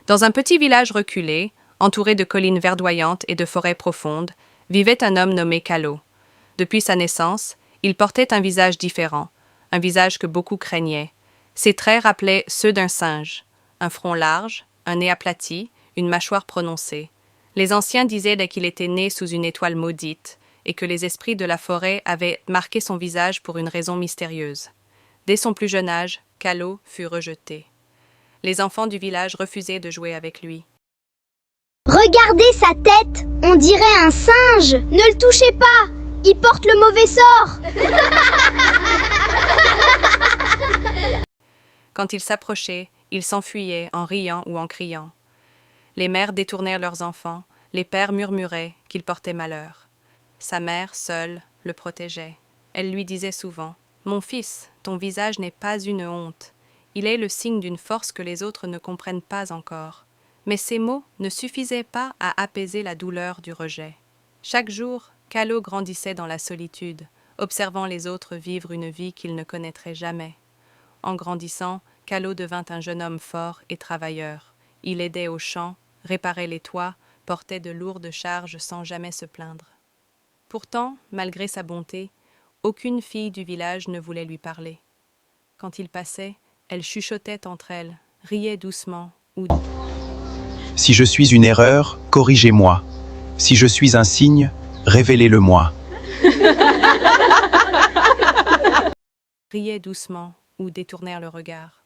Dans un petit village reculé, entouré de collines verdoyantes et de forêts profondes, vivait un homme nommé Calo. Depuis sa naissance, il portait un visage différent, un visage que beaucoup craignaient. Ses traits rappelaient ceux d'un singe, un front large, un nez aplati, une mâchoire prononcée. Les anciens disaient qu'il était né sous une étoile maudite et que les esprits de la forêt avaient marqué son visage pour une raison mystérieuse. Dès son plus jeune âge, Calo fut rejeté. Les enfants du village refusaient de jouer avec lui. Regardez sa tête, on dirait un singe. Ne le touchez pas, il porte le mauvais sort. Quand il s'approchait, il s'enfuyait en riant ou en criant. Les mères détournèrent leurs enfants, les pères murmuraient qu'il portait malheur. Sa mère, seule, le protégeait. Elle lui disait souvent « Mon fils, ton visage n'est pas une honte. Il est le signe d'une force que les autres ne comprennent pas encore. » Mais ces mots ne suffisaient pas à apaiser la douleur du rejet. Chaque jour, Calo grandissait dans la solitude, observant les autres vivre une vie qu'il ne connaîtrait jamais. En grandissant, Calo devint un jeune homme fort et travailleur. Il aidait aux champs, réparait les toits, portait de lourdes charges sans jamais se plaindre. Pourtant, malgré sa bonté, aucune fille du village ne voulait lui parler. Quand il passait, elles chuchotaient entre elles, riaient doucement ou... Si je suis une erreur, corrigez-moi. Si je suis un signe, révélez-le-moi. riaient doucement ou détournèrent le regard.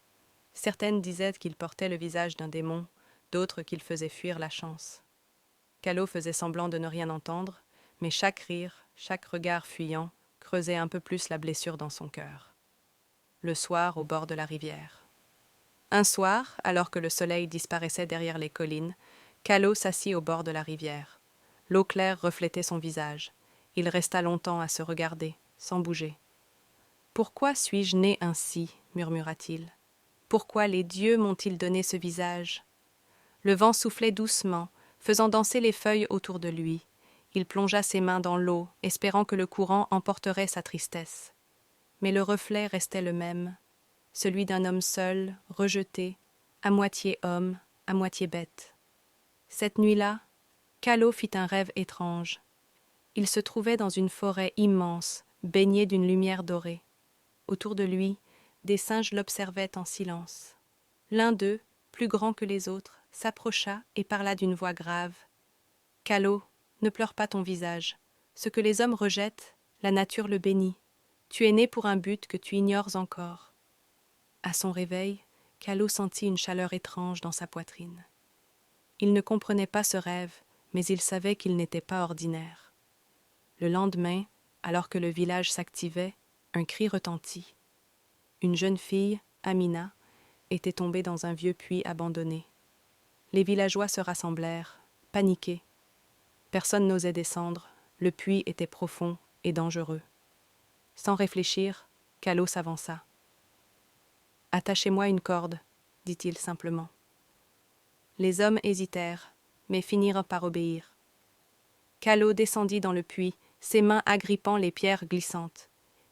Certaines disaient qu'il portait le visage d'un démon, d'autres qu'il faisait fuir la chance. Calo faisait semblant de ne rien entendre, mais chaque rire, chaque regard fuyant, creusait un peu plus la blessure dans son cœur. Le soir, au bord de la rivière. Un soir, alors que le soleil disparaissait derrière les collines, Calo s'assit au bord de la rivière. L'eau claire reflétait son visage. Il resta longtemps à se regarder, sans bouger. « Pourquoi suis-je né ainsi » murmura-t-il. « Pourquoi les dieux m'ont-ils donné ce visage ?» Le vent soufflait doucement, faisant danser les feuilles autour de lui. Il plongea ses mains dans l'eau, espérant que le courant emporterait sa tristesse. Mais le reflet restait le même, celui d'un homme seul, rejeté, à moitié homme, à moitié bête. Cette nuit-là, Calo fit un rêve étrange. Il se trouvait dans une forêt immense, baignée d'une lumière dorée. Autour de lui, des singes l'observaient en silence. L'un d'eux, plus grand que les autres, s'approcha et parla d'une voix grave. « Calo, ne pleure pas ton visage. Ce que les hommes rejettent, la nature le bénit. Tu es né pour un but que tu ignores encore. » À son réveil, Calo sentit une chaleur étrange dans sa poitrine. Il ne comprenait pas ce rêve, mais il savait qu'il n'était pas ordinaire. Le lendemain, alors que le village s'activait, un cri retentit. Une jeune fille, Amina, était tombée dans un vieux puits abandonné. Les villageois se rassemblèrent, paniqués. Personne n'osait descendre, le puits était profond et dangereux. Sans réfléchir, Calo s'avança. « Attachez-moi une corde, » dit-il simplement. Les hommes hésitèrent, mais finirent par obéir. Calo descendit dans le puits, ses mains agrippant les pierres glissantes.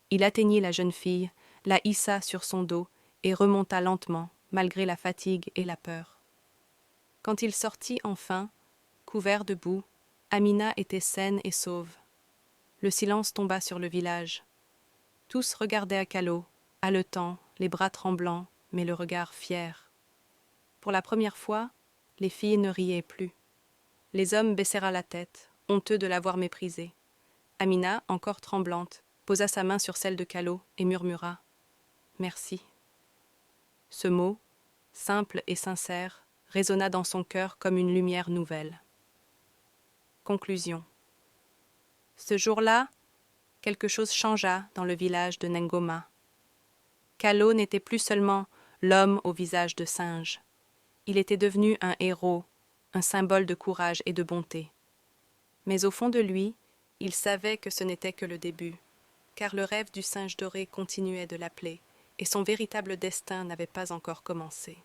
Il atteignit la jeune fille, la hissa sur son dos et remonta lentement, malgré la fatigue et la peur. Quand il sortit enfin, couvert de boue, Amina était saine et sauve. Le silence tomba sur le village. Tous regardaient à Calo, haletant, les bras tremblants, mais le regard fier. Pour la première fois, les filles ne riaient plus. Les hommes baissèrent la tête, honteux de l'avoir méprisée. Amina, encore tremblante, posa sa main sur celle de Calo et murmura « Merci ». Ce mot, simple et sincère, résonna dans son cœur comme une lumière nouvelle. Conclusion. Ce jour-là, quelque chose changea dans le village de Nengoma. Calo n'était plus seulement l'homme au visage de singe. Il était devenu un héros, un symbole de courage et de bonté. Mais au fond de lui, il savait que ce n'était que le début, car le rêve du singe doré continuait de l'appeler, et son véritable destin n'avait pas encore commencé.